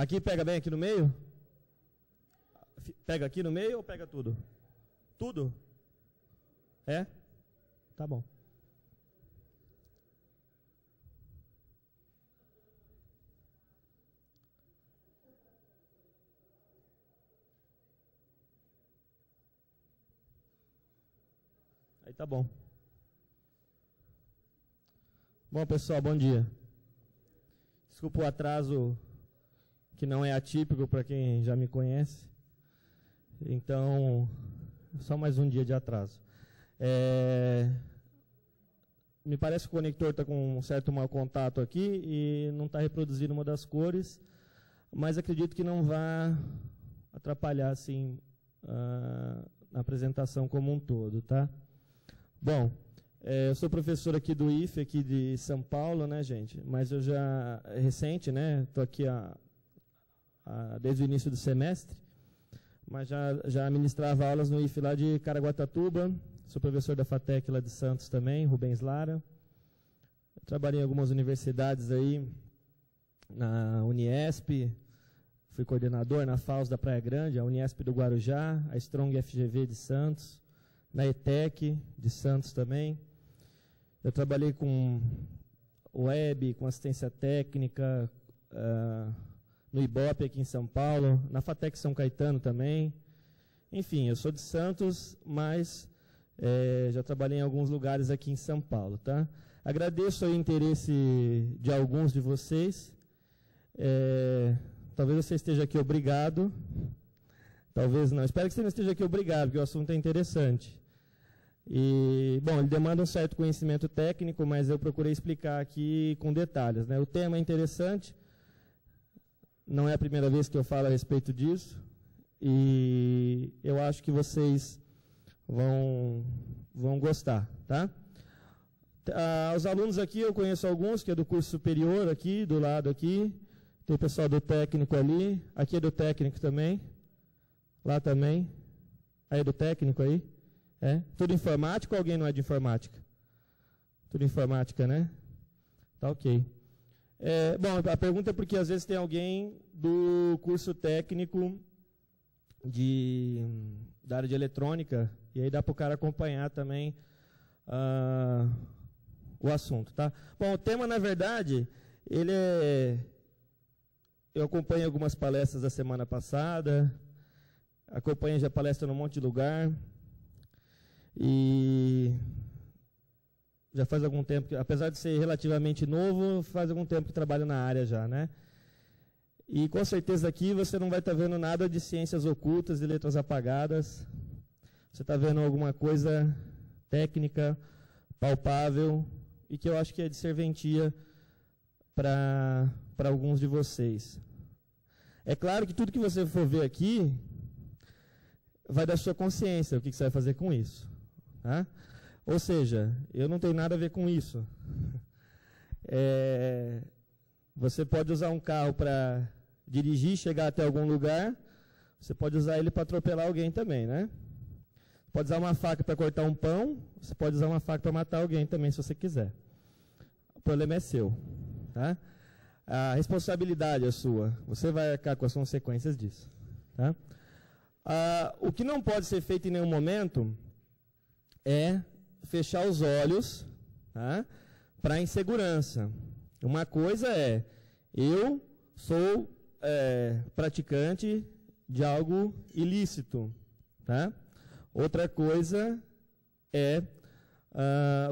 Aqui pega bem aqui no meio? Pega aqui no meio ou pega tudo? Tudo? É? Tá bom. Aí tá bom. Bom, pessoal, bom dia. Desculpa o atraso que não é atípico para quem já me conhece. Então, só mais um dia de atraso. Me parece que o conector está com um certo mau contato aqui e não está reproduzindo uma das cores, mas acredito que não vai atrapalhar assim, a apresentação como um todo, tá? Bom, eu sou professor aqui do IFE, aqui de São Paulo, né, gente? Mas eu já, recente, né, estou aqui desde o início do semestre, mas já ministrava aulas no IFE lá de Caraguatatuba, sou professor da FATEC lá de Santos também, Rubens Lara. Eu trabalhei em algumas universidades aí, na Uniesp, fui coordenador na FAUS da Praia Grande, a Uniesp do Guarujá, a Strong FGV de Santos, na ETEC de Santos também. Eu trabalhei com web, com assistência técnica, no IBOP aqui em São Paulo, na FATEC São Caetano também. Enfim, eu sou de Santos, mas já trabalhei em alguns lugares aqui em São Paulo, tá? Agradeço o interesse de alguns de vocês. Talvez você esteja aqui obrigado, talvez não. Espero que você não esteja aqui obrigado, porque o assunto é interessante. E, bom, ele demanda um certo conhecimento técnico, mas eu procurei explicar aqui com detalhes, né? O tema é interessante, não é a primeira vez que eu falo a respeito disso, e eu acho que vocês vão gostar, tá? Os alunos aqui, eu conheço alguns, que é do curso superior aqui, do lado aqui, tem o pessoal do técnico ali, aqui é do técnico também, lá também, aí é do técnico aí. Tudo informático ou alguém não é de informática? Tudo informática, né? Tá ok. Bom, a pergunta é porque às vezes tem alguém do curso técnico da área de eletrônica, e aí dá para o cara acompanhar também o assunto, tá? Bom, o tema, na verdade, eu acompanho algumas palestras da semana passada, acompanho já palestra num monte de lugar, e já faz algum tempo, apesar de ser relativamente novo, faz algum tempo que trabalho na área já, né? E com certeza aqui você não vai estar vendo nada de ciências ocultas e letras apagadas. Você está vendo alguma coisa técnica, palpável, e que eu acho que é de serventia para alguns de vocês. É claro que tudo que você for ver aqui vai da sua consciência, o que você vai fazer com isso. Tá? Ou seja, eu não tenho nada a ver com isso. Você pode usar um carro para dirigir, chegar até algum lugar, você pode usar ele para atropelar alguém também, né? Pode usar uma faca para cortar um pão, você pode usar uma faca para matar alguém também, se você quiser. O problema é seu. Tá? A responsabilidade é sua. Você vai arcar com as consequências disso. Tá? O que não pode ser feito em nenhum momento é fechar os olhos, tá, para a insegurança. Uma coisa é, eu sou praticante de algo ilícito. Tá? Outra coisa é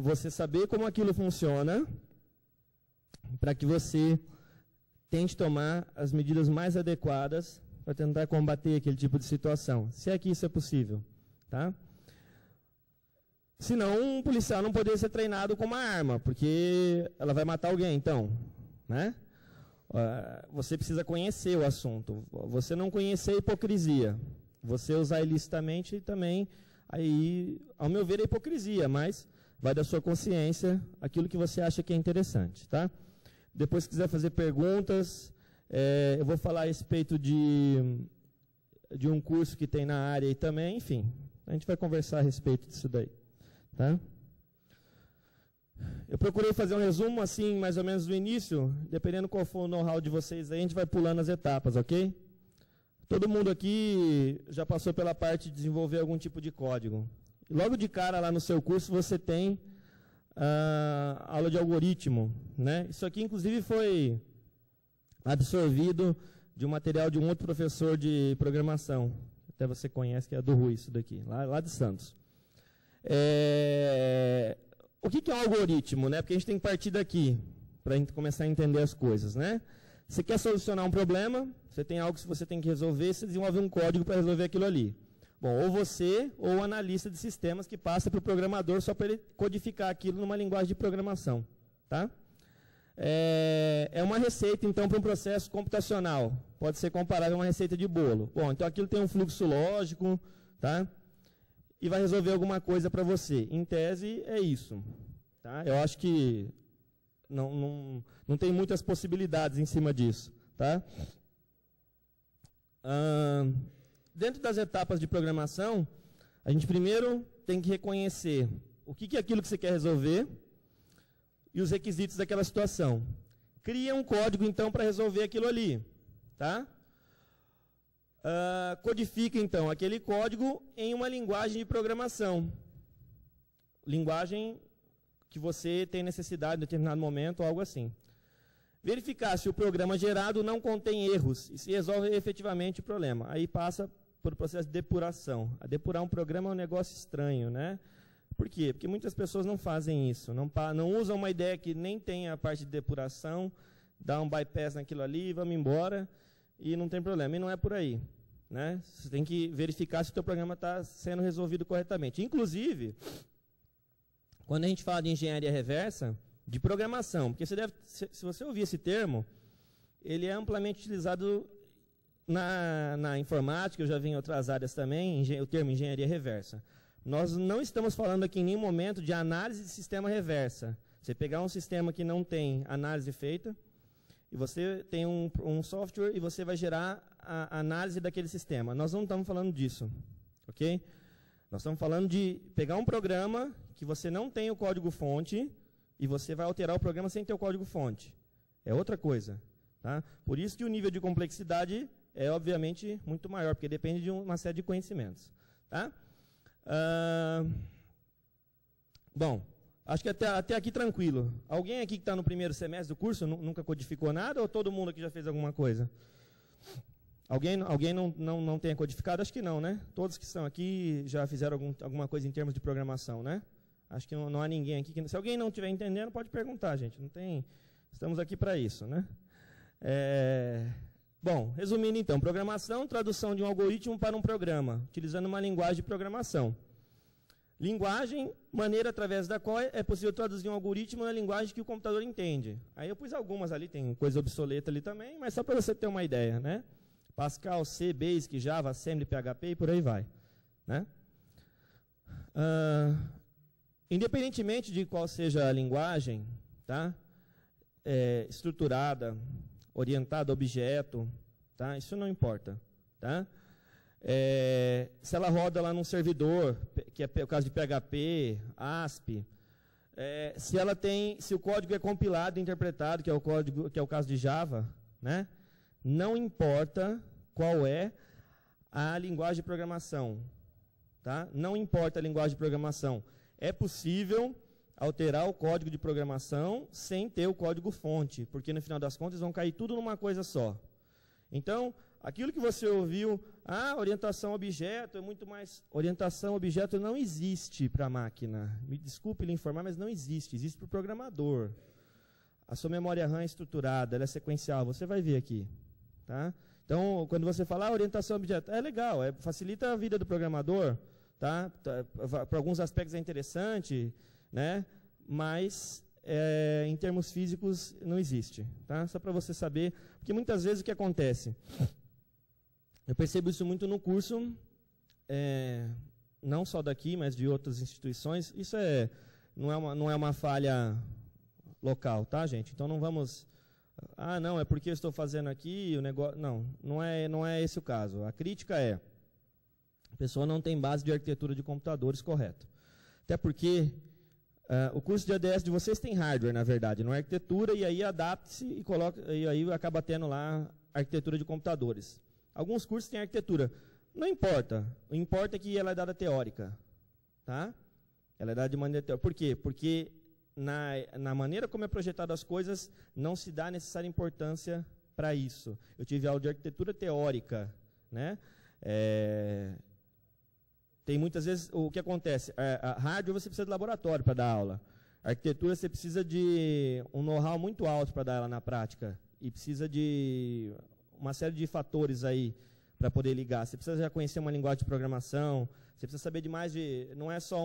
você saber como aquilo funciona para que você tente tomar as medidas mais adequadas para tentar combater aquele tipo de situação, se é que isso é possível. Tá? Senão, um policial não poderia ser treinado com uma arma, porque ela vai matar alguém, então. Né? Você precisa conhecer o assunto. Você não conhecer a hipocrisia. Você usar ilicitamente também, aí, ao meu ver, é hipocrisia, mas vai da sua consciência aquilo que você acha que é interessante. Tá? Depois, se quiser fazer perguntas, eu vou falar a respeito de um curso que tem na área aí também, enfim. A gente vai conversar a respeito disso daí. Tá? Eu procurei fazer um resumo, assim, mais ou menos do início, dependendo qual for o know-how de vocês, aí a gente vai pulando as etapas, ok? Todo mundo aqui já passou pela parte de desenvolver algum tipo de código. E logo de cara, lá no seu curso, você tem aula de algoritmo, né? Isso aqui, inclusive, foi absorvido de um material de um outro professor de programação. Até você conhece, que é do Rui, isso daqui, lá de Santos. O que é um algoritmo, né? Porque a gente tem que partir daqui, para a gente começar a entender as coisas, né? Você quer solucionar um problema, você tem algo que você tem que resolver, você desenvolve um código para resolver aquilo ali. Bom, ou você, ou o analista de sistemas que passa para o programador só para ele codificar aquilo numa linguagem de programação, tá? É uma receita, então, para um processo computacional. Pode ser comparável a uma receita de bolo. Bom, então aquilo tem um fluxo lógico, tá? E vai resolver alguma coisa para você. Em tese, é isso. Tá? Eu acho que não tem muitas possibilidades em cima disso. Tá? Dentro das etapas de programação, a gente primeiro tem que reconhecer o que é aquilo que você quer resolver e os requisitos daquela situação. Cria um código, então, para resolver aquilo ali. Tá? Codifica, então, aquele código em uma linguagem de programação. Linguagem que você tem necessidade em determinado momento, ou algo assim. Verificar se o programa gerado não contém erros e se resolve efetivamente o problema. Aí passa por o processo de depuração. A depurar um programa é um negócio estranho, né? Por quê? Porque muitas pessoas não fazem isso. Não usam uma ideia que nem tem a parte de depuração, dá um bypass naquilo ali, vamos embora, e não tem problema. E não é por aí. Né? Você tem que verificar se o teu programa está sendo resolvido corretamente. Inclusive, quando a gente fala de engenharia reversa, de programação, porque se você ouvir esse termo, ele é amplamente utilizado na informática, eu já vi em outras áreas também, o termo engenharia reversa. Nós não estamos falando aqui em nenhum momento de análise de sistema reversa. Você pegar um sistema que não tem análise feita, e você tem um software e você vai gerar a análise daquele sistema. Nós não estamos falando disso, ok? Nós estamos falando de pegar um programa que você não tem o código-fonte e você vai alterar o programa sem ter o código-fonte. É outra coisa. Tá? Por isso que o nível de complexidade é, obviamente, muito maior, porque depende de uma série de conhecimentos. Tá? Bom, acho que até aqui tranquilo. Alguém aqui que está no primeiro semestre do curso nunca codificou nada ou todo mundo aqui já fez alguma coisa? Alguém não tenha codificado? Acho que não, né? Todos que estão aqui já fizeram alguma coisa em termos de programação, né? Acho que não há ninguém aqui que... Se alguém não estiver entendendo, pode perguntar, gente. Não tem... Estamos aqui para isso, né? Bom, resumindo então, programação, tradução de um algoritmo para um programa, utilizando uma linguagem de programação. Linguagem, maneira através da qual é possível traduzir um algoritmo na linguagem que o computador entende. Aí eu pus algumas ali, tem coisa obsoleta ali também, mas só para você ter uma ideia, né? Pascal, C, Basic, Java, Assembly, PHP e por aí vai. Né? Independentemente de qual seja a linguagem, tá? Estruturada, orientada a objeto, tá? Isso não importa. Tá? Se ela roda lá num servidor, que é o caso de PHP, ASP, se o código é compilado e interpretado, que é o caso de Java, né? Não importa qual é a linguagem de programação. Tá? Não importa a linguagem de programação. É possível alterar o código de programação sem ter o código-fonte, porque no final das contas vão cair tudo numa coisa só. Então, aquilo que você ouviu, orientação a objeto é muito mais... Orientação a objeto não existe para a máquina. Me desculpe lhe informar, mas não existe. Existe para o programador. A sua memória RAM é estruturada, ela é sequencial, você vai ver aqui. Tá? Então, quando você fala orientação a objeto, é legal, facilita a vida do programador, tá? Para alguns aspectos é interessante, né? Mas em termos físicos não existe. Tá? Só para você saber, porque muitas vezes o que acontece? Eu percebo isso muito no curso, não só daqui, mas de outras instituições. Isso não é uma falha local, tá, gente? Então não vamos... não, é porque eu estou fazendo aqui o negócio... Não é esse o caso. A crítica é: a pessoa não tem base de arquitetura de computadores correto. Até porque O curso de ADS de vocês tem hardware, na verdade, não é arquitetura, e aí adapta-se e aí acaba tendo lá arquitetura de computadores. Alguns cursos têm arquitetura. Não importa. O que importa é que ela é dada teórica. Tá? Ela é dada de maneira teórica. Por quê? Porque na maneira como é projetado as coisas, não se dá necessária importância para isso. Eu tive aula de arquitetura teórica, né? Tem muitas vezes, o que acontece? A hardware você precisa de laboratório para dar aula. A arquitetura você precisa de um know-how muito alto para dar ela na prática. E precisa de uma série de fatores aí para poder ligar. Você precisa já conhecer uma linguagem de programação, você precisa saber de mais de... Não é só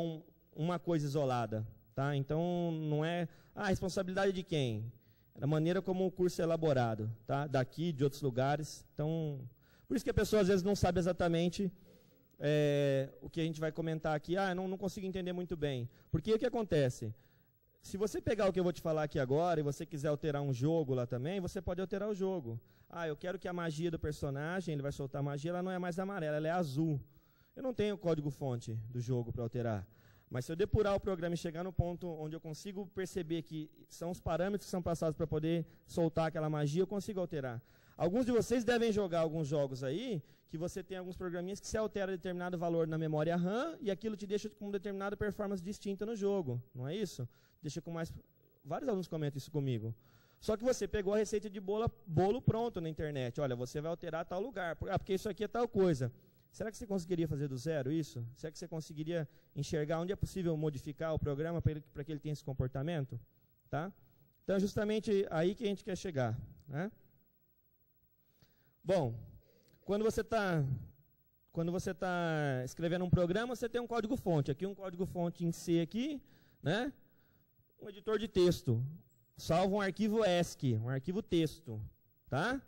uma coisa isolada. Tá? Então, não é... a responsabilidade de quem? É da maneira como o curso é elaborado. Tá? Daqui, de outros lugares. Então, por isso que a pessoa às vezes não sabe exatamente... o que a gente vai comentar aqui, não consigo entender muito bem. Porque o que acontece? Se você pegar o que eu vou te falar aqui agora e você quiser alterar um jogo lá também, você pode alterar o jogo. Eu quero que a magia do personagem, ele vai soltar magia, ela não é mais amarela, ela é azul. Eu não tenho o código-fonte do jogo para alterar. Mas se eu depurar o programa e chegar no ponto onde eu consigo perceber que são os parâmetros que são passados para poder soltar aquela magia, eu consigo alterar. Alguns de vocês devem jogar alguns jogos aí, que você tem alguns programinhas que se altera determinado valor na memória RAM e aquilo te deixa com uma determinada performance distinta no jogo, não é isso? Deixa com mais... Vários alunos comentam isso comigo. Só que você pegou a receita de bolo pronto na internet. Olha, você vai alterar tal lugar, porque isso aqui é tal coisa. Será que você conseguiria fazer do zero isso? Será que você conseguiria enxergar onde é possível modificar o programa para que ele tenha esse comportamento? Tá? Então é justamente aí que a gente quer chegar, né? Bom, quando você está escrevendo um programa, você tem um código-fonte. Aqui um código-fonte em C aqui, né? Um editor de texto. Salva um arquivo ESC, um arquivo texto. Tá?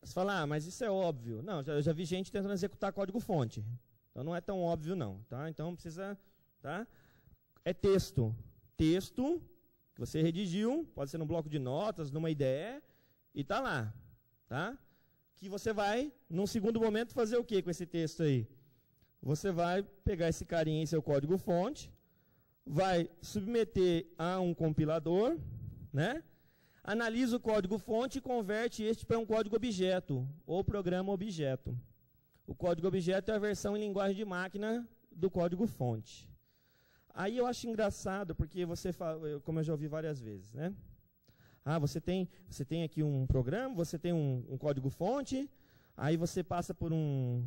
Você fala, mas isso é óbvio. Não, eu já vi gente tentando executar código-fonte. Então não é tão óbvio não. Tá? Então precisa... Tá? É texto. Texto que você redigiu, pode ser num bloco de notas, numa IDE, e está lá. Tá? Que você vai, num segundo momento, fazer o que com esse texto aí? Você vai pegar esse carinha em seu código-fonte, vai submeter a um compilador, né? Analisa o código-fonte e converte este para um código-objeto, ou programa-objeto. O código-objeto é a versão em linguagem de máquina do código-fonte. Aí eu acho engraçado, porque você fala, como eu já ouvi várias vezes, né? Você tem aqui um programa, você tem um código-fonte, aí você passa por um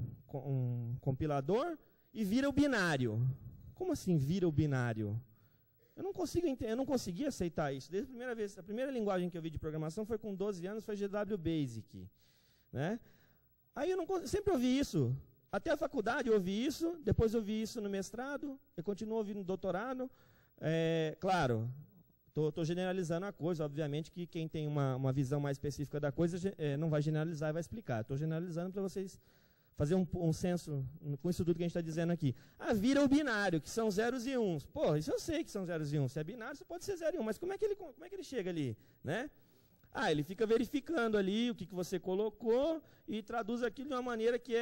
compilador e vira o binário. Como assim vira o binário? Eu não consegui aceitar isso. Desde a primeira vez, a primeira linguagem que eu vi de programação foi com 12 anos, foi GW Basic. Né? Aí eu sempre ouvi isso. Até a faculdade eu ouvi isso, depois eu ouvi isso no mestrado, eu continuo ouvindo no doutorado. Claro, estou generalizando a coisa, obviamente que quem tem uma visão mais específica da coisa não vai generalizar e vai explicar. Estou generalizando para vocês fazer um senso com isso tudo que a gente está dizendo aqui. Vira o binário, que são zeros e uns. Pô, isso eu sei que são zeros e uns. Se é binário, só pode ser 0 e 1, mas como é que ele chega ali? Né? Ele fica verificando ali o que você colocou e traduz aquilo de uma maneira que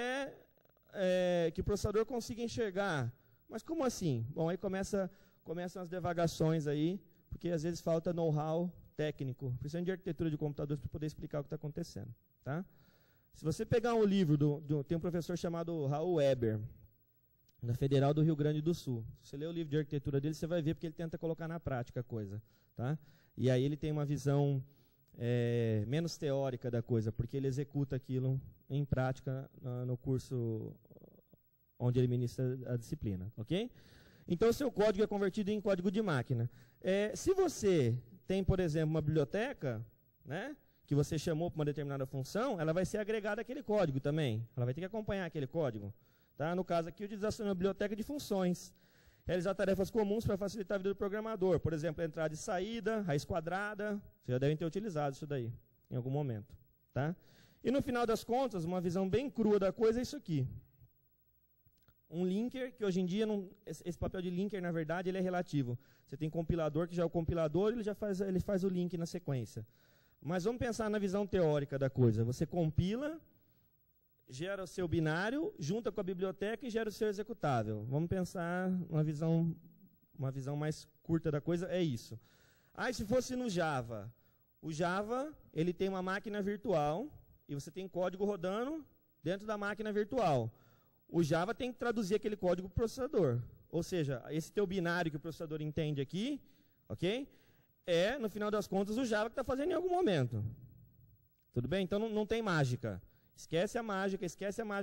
que o processador consiga enxergar. Mas como assim? Bom, aí começam as divagações aí, porque às vezes falta know-how técnico, principalmente de arquitetura de computadores, para poder explicar o que está acontecendo. Tá? Se você pegar um livro, tem um professor chamado Raul Weber, da Federal do Rio Grande do Sul. Se você ler o livro de arquitetura dele, você vai ver porque ele tenta colocar na prática a coisa. Tá? E aí ele tem uma visão menos teórica da coisa, porque ele executa aquilo em prática no curso onde ele ministra a disciplina. Ok? Então, o seu código é convertido em código de máquina. Se você tem, por exemplo, uma biblioteca, né, que você chamou para uma determinada função, ela vai ser agregada àquele código também. Ela vai ter que acompanhar aquele código. Tá? No caso aqui, utilização de uma biblioteca de funções. Realizar tarefas comuns para facilitar a vida do programador. Por exemplo, entrada e saída, raiz quadrada. Vocês já devem ter utilizado isso daí em algum momento. Tá? E no final das contas, uma visão bem crua da coisa é isso aqui. Um linker, que hoje em dia, esse papel de linker, na verdade, ele é relativo. Você tem compilador, que já é o compilador, ele faz o link na sequência. Mas vamos pensar na visão teórica da coisa. Você compila, gera o seu binário, junta com a biblioteca e gera o seu executável. Vamos pensar numa visão uma visão mais curta da coisa, é isso. Aí, se fosse no Java, o Java, ele tem uma máquina virtual, e você tem código rodando dentro da máquina virtual. O Java tem que traduzir aquele código para o processador. Ou seja, esse teu binário que o processador entende aqui, ok? É, no final das contas, o Java que está fazendo em algum momento. Tudo bem? Então, não tem mágica. Esquece a mágica,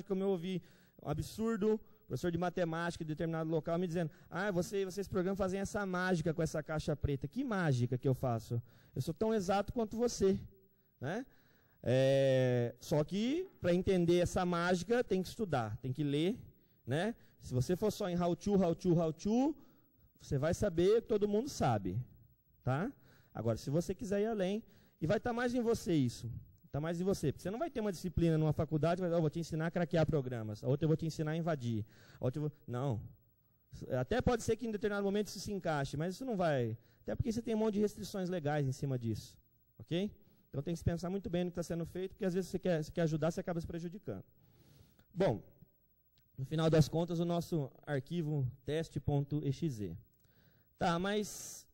como eu ouvi um absurdo, professor de matemática de determinado local me dizendo, vocês programas fazem essa mágica com essa caixa preta. Que mágica que eu faço? Eu sou tão exato quanto você. Né? Só que, para entender essa mágica, tem que estudar, tem que ler. Né? Se você for só em how to, você vai saber que todo mundo sabe. Tá? Agora, se você quiser ir além, e vai estar mais em você isso. Está mais em você. Porque você não vai ter uma disciplina numa faculdade, eu vou te ensinar a craquear programas, a outra eu vou te ensinar a invadir. Não. Até pode ser que em determinado momento isso se encaixe, mas isso não vai. Até porque você tem um monte de restrições legais em cima disso. Ok? Então tem que se pensar muito bem no que está sendo feito, porque às vezes você quer ajudar, você acaba se prejudicando. Bom, no final das contas, o nosso arquivo teste.exe. Tá, mas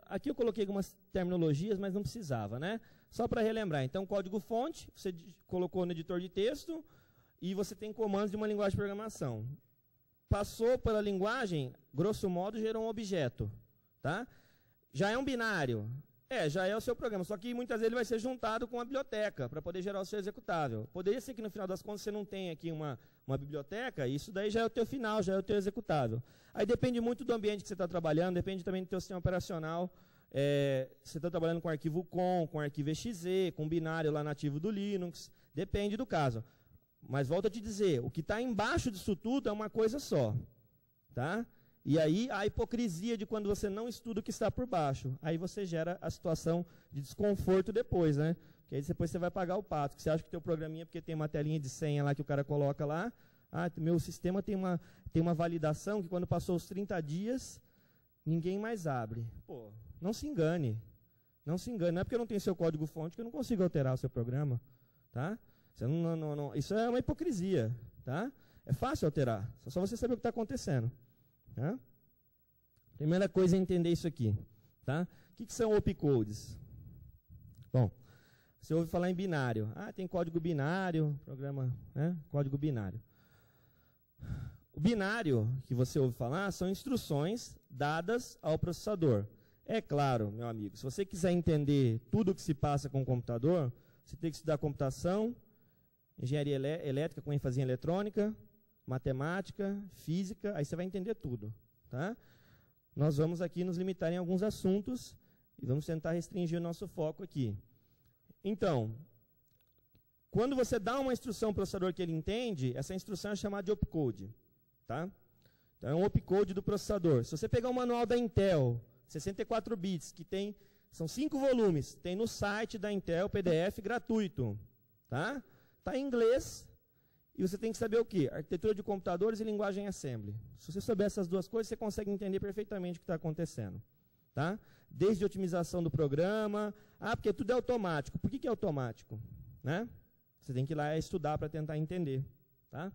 aqui eu coloquei algumas terminologias, mas não precisava, né? Só para relembrar, então, código-fonte, você colocou no editor de texto e você tem comandos de uma linguagem de programação. Passou pela linguagem, grosso modo, gerou um objeto. Tá? Já é um binário? Já é o seu programa, só que muitas vezes ele vai ser juntado com uma biblioteca para poder gerar o seu executável. Poderia ser que no final das contas você não tenha aqui uma biblioteca, isso daí já é o teu final, já é o teu executável. Aí depende muito do ambiente que você está trabalhando, depende também do teu sistema operacional. Você está trabalhando com arquivo com arquivo exe, com binário lá nativo do Linux, depende do caso. Mas volto a te dizer, o que está embaixo disso tudo é uma coisa só. Tá? E aí a hipocrisia de quando você não estuda o que está por baixo. Aí você gera a situação de desconforto depois, né? Porque aí depois você vai pagar o pato. Você acha que o teu programinha, porque tem uma telinha de senha lá que o cara coloca lá, meu sistema tem uma validação que quando passou os 30 dias, ninguém mais abre. Pô, não se engane. Não se engane. Não é porque eu não tenho seu código-fonte que eu não consigo alterar o seu programa. Tá? Você isso é uma hipocrisia. Tá? É fácil alterar. Só você saber o que está acontecendo. Tá? Primeira coisa é entender isso aqui. Tá? O que são opcodes? Bom, você ouve falar em binário. Tem código binário, programa, né? Código binário. O binário que você ouve falar são instruções dadas ao processador. É claro, meu amigo, se você quiser entender tudo o que se passa com o computador, você tem que estudar computação, engenharia elétrica com ênfase em eletrônica, matemática, física, aí você vai entender tudo. Tá? Nós vamos aqui nos limitar em alguns assuntos e vamos tentar restringir o nosso foco aqui. Então, quando você dá uma instrução ao processador que ele entende, essa instrução é chamada de opcode. Tá? Então, é um opcode do processador. Se você pegar o manual da Intel, 64 bits, que são 5 volumes, tem no site da Intel, PDF gratuito. Tá? Tá em inglês, e você tem que saber o quê? Arquitetura de computadores e linguagem assembly. Se você souber essas duas coisas, você consegue entender perfeitamente o que está acontecendo. Tá? Desde a otimização do programa, porque tudo é automático. Por que é automático? Né? Você tem que ir lá estudar para tentar entender. Tá?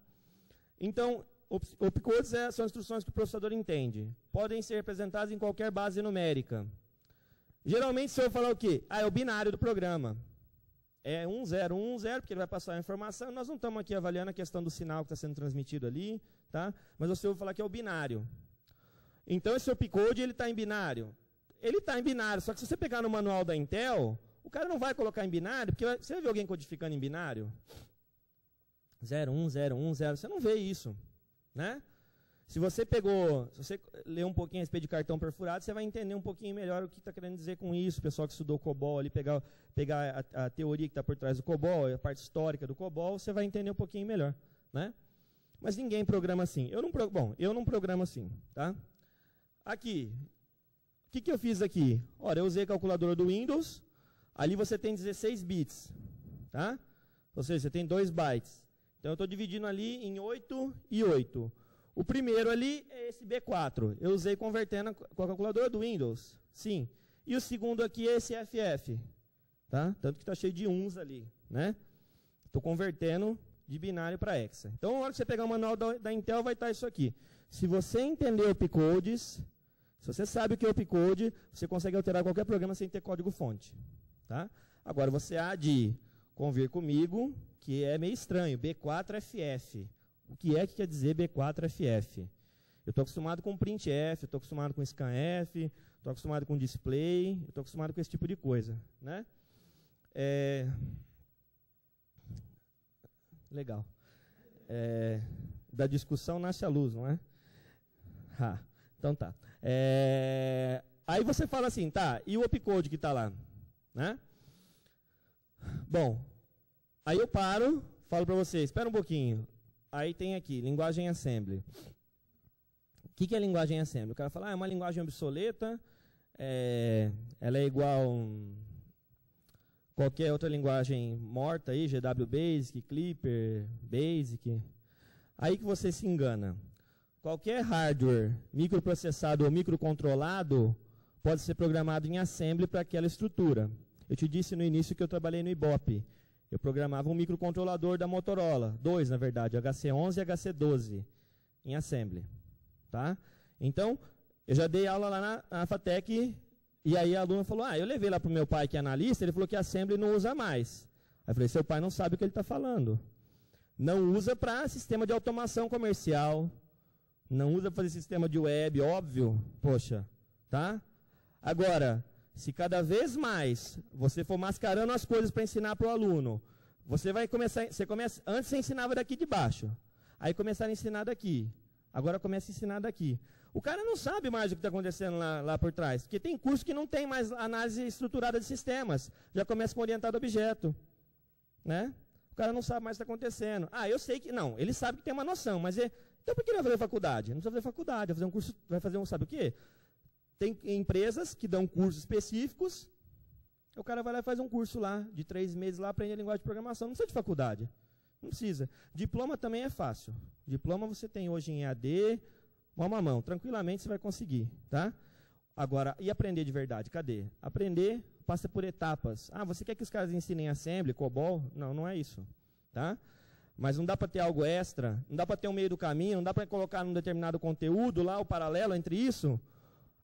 Então, opcodes são instruções que o processador entende. Podem ser representadas em qualquer base numérica. Geralmente, se eu falar o quê? É o binário do programa. É 1010, porque ele vai passar a informação. Nós não estamos aqui avaliando a questão do sinal que está sendo transmitido ali, tá? Mas você ouve falar que é o binário. Então, esse opcode, ele está em binário. Ele está em binário, só que se você pegar no manual da Intel, o cara não vai colocar em binário, porque você vai ver alguém codificando em binário? 01010, você não vê isso. Né? Se você ler um pouquinho a respeito de cartão perfurado, você vai entender um pouquinho melhor o que está querendo dizer com isso. O pessoal que estudou COBOL, ali, pegar a teoria que está por trás do COBOL, a parte histórica do COBOL, você vai entender um pouquinho melhor. Né? Mas ninguém programa assim. Eu não programo assim. Tá? Aqui, o que eu fiz aqui? Ora, eu usei a calculadora do Windows, ali você tem 16 bits. Tá? Ou seja, você tem 2 bytes. Então, eu estou dividindo ali em 8 e 8. O primeiro ali é esse B4. Eu usei convertendo com a calculadora do Windows. Sim. E o segundo aqui é esse FF. Tá? Tanto que está cheio de uns ali. Né? Estou convertendo de binário para hexa. Então, na hora que você pegar o manual da Intel, vai estar isso aqui. Se você entender opcodes, Se você sabe o que é opcode, você consegue alterar qualquer programa sem ter código-fonte. Tá? Agora, você há de convir comigo que é meio estranho, B4FF. O que é que quer dizer B4FF? Eu estou acostumado com printf, estou acostumado com scanf, estou acostumado com display, estou acostumado com esse tipo de coisa. Né? Legal. Da discussão nasce a luz, não é? Então tá. Aí você fala assim, tá, e o opcode que está lá? Né? Bom, aí eu paro, falo para vocês, espera um pouquinho. Aí tem aqui, linguagem assembly. O que é linguagem assembly? O cara fala, é uma linguagem obsoleta, ela é igual qualquer outra linguagem morta aí, GW Basic, Clipper, Basic. Aí que você se engana. Qualquer hardware microprocessado ou microcontrolado pode ser programado em assembly para aquela estrutura. Eu te disse no início que eu trabalhei no Ibope. Eu programava um microcontrolador da Motorola, 2 na verdade, HC11 e HC12, em assembly. Tá? Então, eu já dei aula lá na FATEC, e aí a aluna falou, eu levei lá para o meu pai que é analista, ele falou que assembly não usa mais. Aí eu falei, seu pai não sabe o que ele está falando. Não usa para sistema de automação comercial, não usa para fazer sistema de web, óbvio, poxa, tá? Agora, se cada vez mais você for mascarando as coisas para ensinar para o aluno, você vai começar, antes você ensinava daqui de baixo, aí começaram a ensinar daqui, agora começa a ensinar daqui. O cara não sabe mais o que está acontecendo lá por trás, porque tem curso que não tem mais análise estruturada de sistemas, já começa com orientado a objeto, né? O cara não sabe mais o que está acontecendo. Eu sei que, não, ele sabe que tem uma noção, mas então por que ele vai fazer faculdade? Não precisa fazer faculdade, vai fazer um curso, vai fazer um, sabe o quê? Tem empresas que dão cursos específicos, o cara vai lá e faz um curso lá, de 3 meses lá, aprende a linguagem de programação, não precisa de faculdade, não precisa. Diploma também é fácil, diploma você tem hoje em EAD, mão a mão, tranquilamente você vai conseguir, tá? Agora, e aprender de verdade, cadê? Aprender passa por etapas. Você quer que os caras ensinem Assembly, COBOL? Não, não é isso, tá? Mas não dá para ter algo extra, não dá para ter um meio do caminho, não dá para colocar num determinado conteúdo lá, o paralelo entre isso.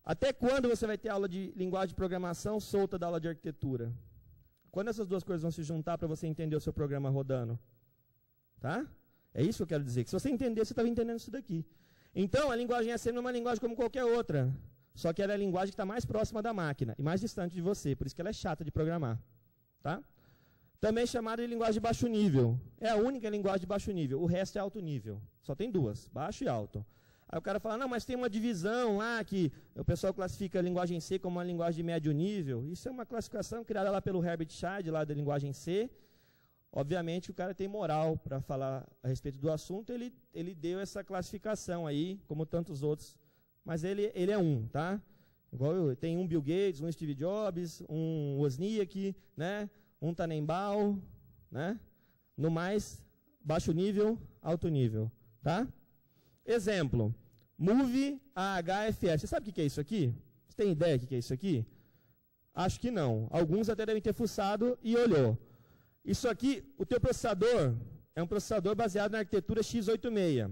Até quando você vai ter aula de linguagem de programação solta da aula de arquitetura? Quando essas duas coisas vão se juntar para você entender o seu programa rodando? Tá? É isso que eu quero dizer, que se você entender, você estava entendendo isso daqui. Então, a linguagem assembly é uma linguagem como qualquer outra, só que ela é a linguagem que está mais próxima da máquina e mais distante de você, por isso que ela é chata de programar. Tá? Também chamada de linguagem de baixo nível. É a única linguagem de baixo nível, o resto é alto nível. Só tem duas, baixo e alto. Aí o cara fala, não, mas tem uma divisão lá que o pessoal classifica a linguagem C como uma linguagem de médio nível. Isso é uma classificação criada lá pelo Herbert Scheid, lá da linguagem C. Obviamente o cara tem moral para falar a respeito do assunto, ele deu essa classificação aí, como tantos outros. Mas ele é um, tá? Igual tem um Bill Gates, um Steve Jobs, um Wozniak, né? Um Tannenbaum, né? No mais, baixo nível, alto nível, tá? Exemplo, Move AHFF. Você sabe o que é isso aqui? Você tem ideia do que é isso aqui? Acho que não. Alguns até devem ter fuçado e olhou. Isso aqui, o teu processador, é um processador baseado na arquitetura x86.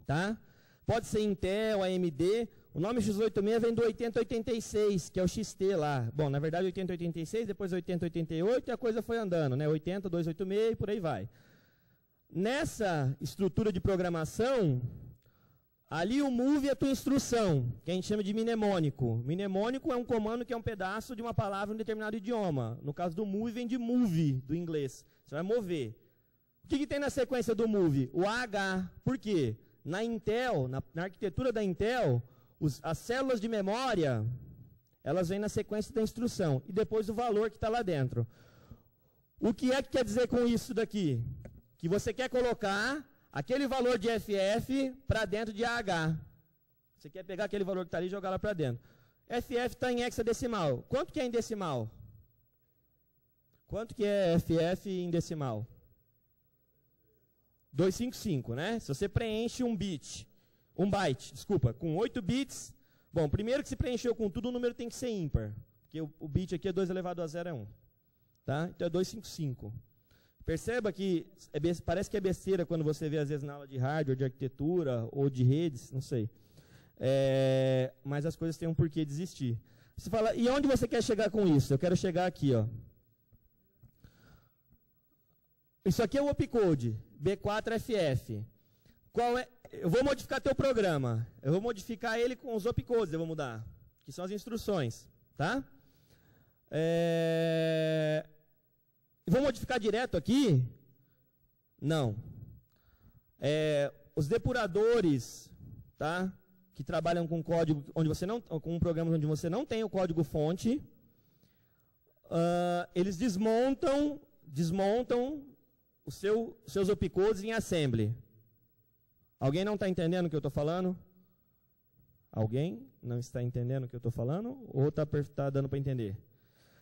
Tá? Pode ser Intel, AMD. O nome x86 vem do 8086, que é o XT lá. Bom, na verdade 8086, depois 8088 e a coisa foi andando, né? 80, 286 e por aí vai. Nessa estrutura de programação, ali o move é a tua instrução, que a gente chama de mnemônico. Mnemônico é um comando que é um pedaço de uma palavra em um determinado idioma. No caso do move, vem de move, do inglês. Você vai mover. O que tem na sequência do move? O AH. Por quê? Na Intel, na arquitetura da Intel, as células de memória, elas vêm na sequência da instrução. E depois o valor que está lá dentro. O que é que quer dizer com isso daqui? Que você quer colocar aquele valor de FF para dentro de AH. Você quer pegar aquele valor que está ali e jogar lá para dentro. FF está em hexadecimal. Quanto que é em decimal? Quanto que é FF em decimal? 255, né? Se você preenche um byte, com 8 bits, bom, primeiro que se preencheu com tudo, o número tem que ser ímpar, porque o bit aqui é 2 elevado a 0 é 1. Tá? Então é 255. Perceba que parece que é besteira quando você vê, às vezes, na aula de hardware, de arquitetura ou de redes, não sei. mas as coisas têm um porquê de existir. Você fala, e onde você quer chegar com isso? Eu quero chegar aqui, ó. Isso aqui é o opcode, B4FF. Qual é? Eu vou modificar teu programa. Eu vou modificar ele com os opcodes, eu vou mudar, que são as instruções, tá? Vou modificar direto aqui? Não. Os depuradores, tá? Que trabalham com código onde você não, com programas onde você não tem o código fonte, eles desmontam os seus opcodes em assembly. Alguém não está entendendo o que eu estou falando? Alguém não está entendendo o que eu estou falando? Ou está dando para entender?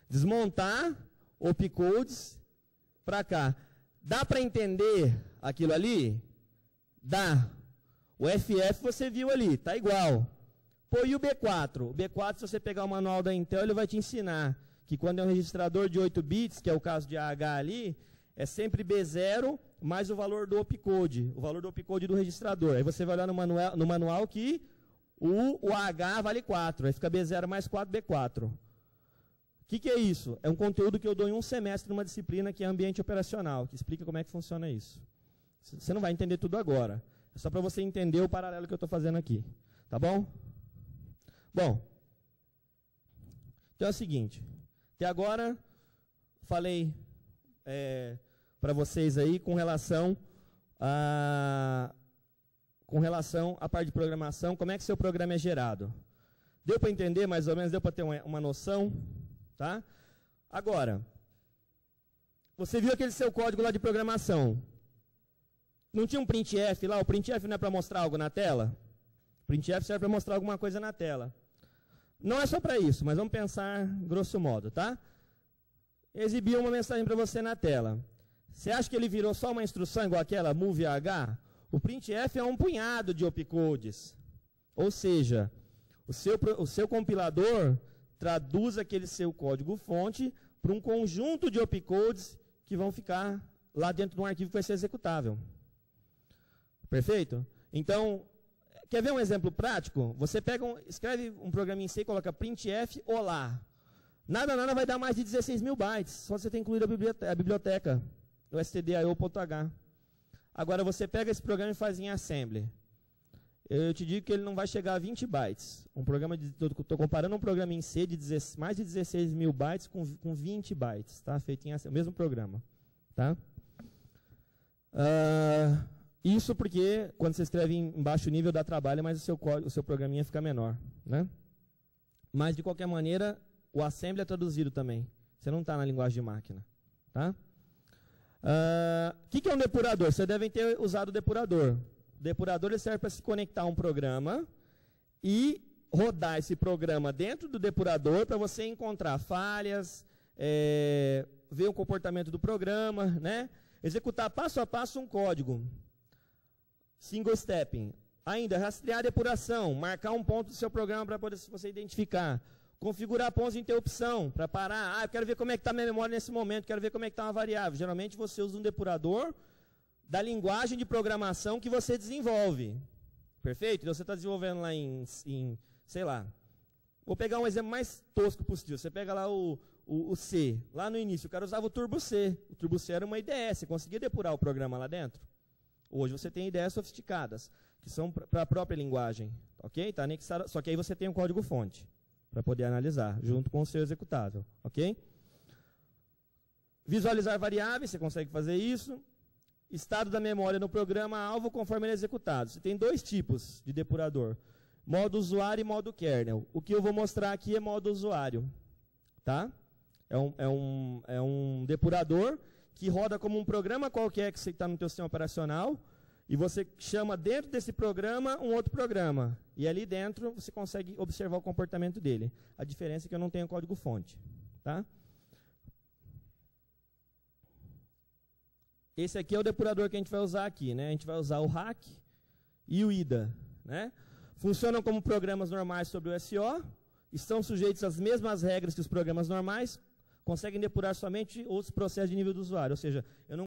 Desmontar opcodes para cá. Dá para entender aquilo ali? Dá. O FF você viu ali, está igual. Pô, e o B4? O B4, se você pegar o manual da Intel, ele vai te ensinar que quando é um registrador de 8 bits, que é o caso de AH ali, é sempre B0 mais o valor do opcode, o valor do opcode do registrador. Aí você vai olhar no manual que o AH vale 4, aí fica B0 mais 4, B4. O que é isso? É um conteúdo que eu dou em um semestre numa disciplina que é ambiente operacional, que explica como é que funciona isso. Você não vai entender tudo agora. É só para você entender o paralelo que eu estou fazendo aqui. Tá bom? Bom, então é o seguinte. Até agora, falei para vocês aí com relação à parte de programação, como é que seu programa é gerado. Deu para entender mais ou menos? Deu para ter uma noção? Tá? Agora, você viu aquele seu código lá de programação. Não tinha um printf lá? O printf não é para mostrar algo na tela? O printf serve para mostrar alguma coisa na tela. Não é só para isso, mas vamos pensar grosso modo, tá? Exibiu uma mensagem para você na tela. Você acha que ele virou só uma instrução igual aquela, move AH? O printf é um punhado de opcodes. Ou seja, o seu compilador traduz aquele seu código-fonte para um conjunto de opcodes que vão ficar lá dentro de um arquivo que vai ser executável. Perfeito? Então, quer ver um exemplo prático? Você escreve um programinha em C e coloca printf olá. Nada vai dar mais de 16 mil bytes, só você tem que incluir a biblioteca, o stdio.h. Agora você pega esse programa e faz em assembly. Eu te digo que ele não vai chegar a 20 bytes. Estou comparando um programa em C de mais de 16 mil bytes com 20 bytes, tá? Feito em assembly, o mesmo programa. Tá? Isso porque quando você escreve em baixo nível dá trabalho, mas o seu programinha fica menor. Né? Mas de qualquer maneira, o assembly é traduzido também. Você não está na linguagem de máquina. Tá? Que é um depurador? Vocês devem ter usado o depurador. O depurador ele serve para se conectar a um programa e rodar esse programa dentro do depurador para você encontrar falhas, ver o comportamento do programa, né? Executar passo a passo um código. Single stepping. Ainda, rastrear a depuração, marcar um ponto do seu programa para poder você identificar. Configurar pontos de interrupção para parar. Eu quero ver como é que está a minha memória nesse momento, quero ver como é que está uma variável. Geralmente você usa um depurador da linguagem de programação que você desenvolve. Perfeito? Então você está desenvolvendo lá em, sei lá, vou pegar um exemplo mais tosco possível. Você pega lá o C, lá no início, o cara usava o Turbo C. O Turbo C era uma IDE, você conseguia depurar o programa lá dentro. Hoje você tem IDEs sofisticadas, que são para a própria linguagem. Ok? Tá anexado, só que aí você tem um código-fonte para poder analisar, junto com o seu executável. Ok? Visualizar variáveis, você consegue fazer isso. Estado da memória no programa-alvo conforme ele é executado. Você tem dois tipos de depurador. Modo usuário e modo kernel. O que eu vou mostrar aqui é modo usuário. Tá? É um depurador que roda como um programa qualquer que está no teu sistema operacional e você chama dentro desse programa um outro programa. E ali dentro você consegue observar o comportamento dele. A diferença é que eu não tenho código-fonte. Tá? Esse aqui é o depurador que a gente vai usar aqui. Né? A gente vai usar o hack e o IDA. Né? Funcionam como programas normais sobre o SO, estão sujeitos às mesmas regras que os programas normais, conseguem depurar somente outros processos de nível do usuário. Ou seja, eu não